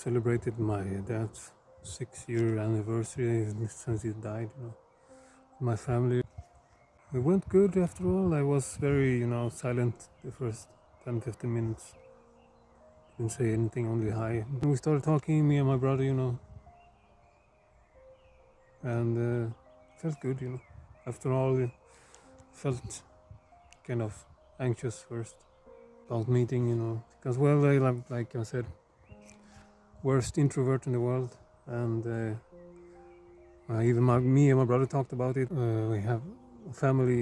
celebrated my dad's 6-year anniversary since he died, my family. It went good after all. I was very, silent the first 10-15 minutes. Didn't say anything, only hi. We started talking, me and my brother, and felt good, After all, it felt kind of anxious first about meeting, because, well, like I said, worst introvert in the world, and even me and my brother talked about it. We have a family,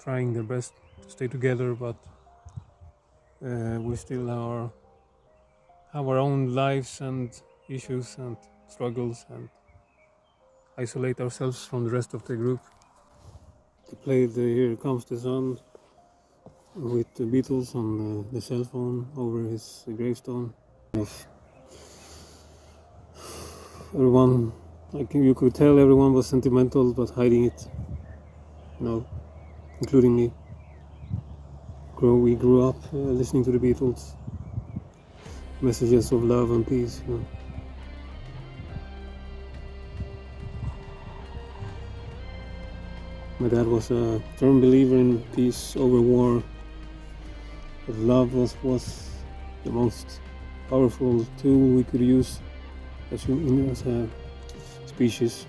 trying their best to stay together, but we still have our own lives and issues and struggles, and isolate ourselves from the rest of the group. He played Here Comes the Sun with the Beatles on the cell phone over his gravestone. Everyone, you could tell everyone was sentimental, but hiding it, including me. We grew up listening to the Beatles, messages of love and peace. My dad was a firm believer in peace over war. But love was the most powerful tool we could use as a species.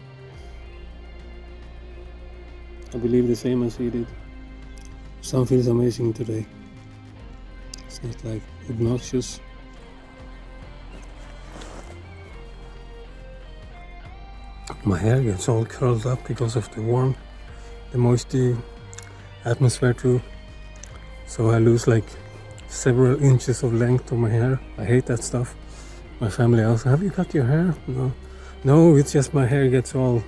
I believe the same as he did. Sun feels amazing today. It's not like obnoxious. My hair gets all curled up because of the warmth, the moisty atmosphere too. So I lose like several inches of length of my hair. I hate that stuff. My family also, have you cut your hair? No, it's just my hair gets all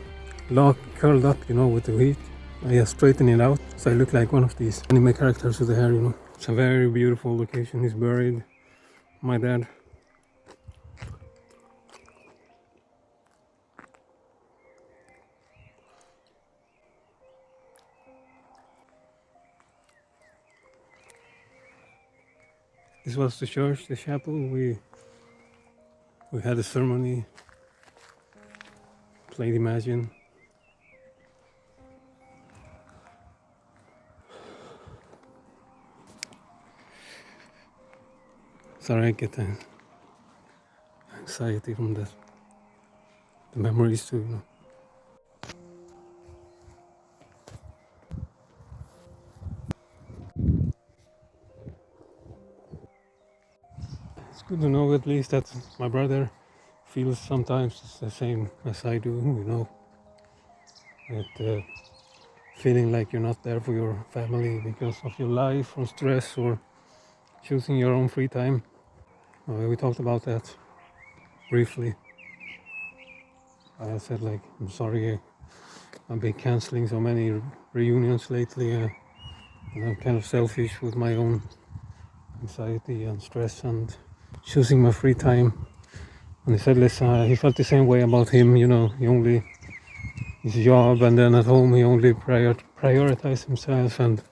curled up, with the heat. I just straighten it out, so I look like one of these anime characters with the hair, It's a very beautiful location. He's buried, my dad. This was the church, the chapel. We had a ceremony, played Imagine. Sorry, I get anxiety from that. The memories too, It's good to know at least that my brother feels sometimes the same as I do, that feeling like you're not there for your family because of your life or stress or choosing your own free time. We talked about that briefly. I said I'm sorry, I've been canceling so many reunions lately, and I'm kind of selfish with my own anxiety and stress and choosing my free time. And he said he felt the same way about him, he only his job, and then at home he only prioritized himself, and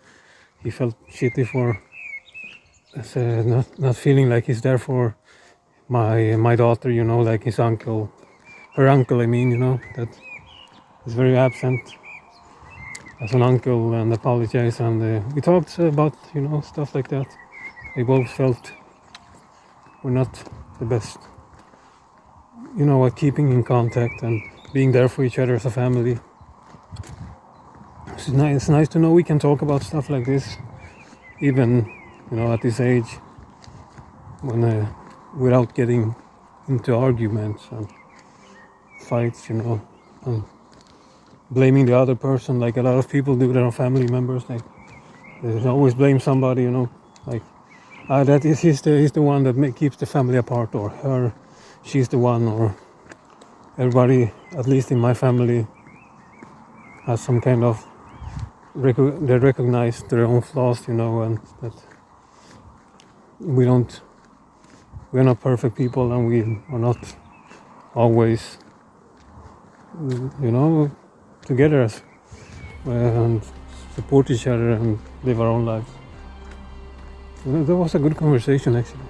he felt shitty for not feeling like he's there for my daughter, like his uncle, her uncle, that is very absent as an uncle, and apologize. And we talked about, stuff like that. We both felt we're not the best, at keeping in contact and being there for each other as a family. It's nice to know we can talk about stuff like this, even, at this age, when without getting into arguments and fights, and blaming the other person like a lot of people do their family members. They always blame somebody, that is he's the one that keeps the family apart, or her, she's the one, or everybody, at least in my family, has some kind of they recognize their own flaws, and that we're not perfect people, and we are not always, together and support each other and live our own lives. That was a good conversation actually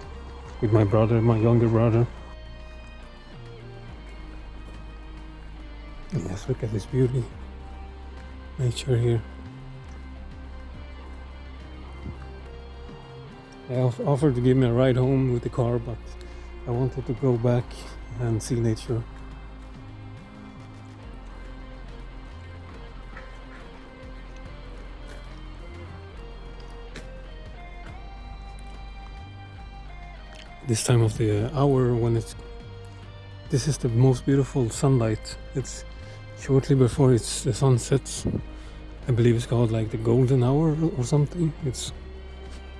with my brother, my younger brother. Just look at this beauty, nature here. I offered to give me a ride home with the car, but I wanted to go back and see nature. This time of the hour when this is the most beautiful sunlight. It's shortly before the sun sets. I believe it's called like the golden hour or something. It's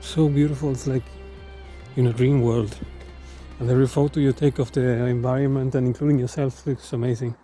so beautiful. It's like in a dream world. And every photo you take of the environment and including yourself looks amazing.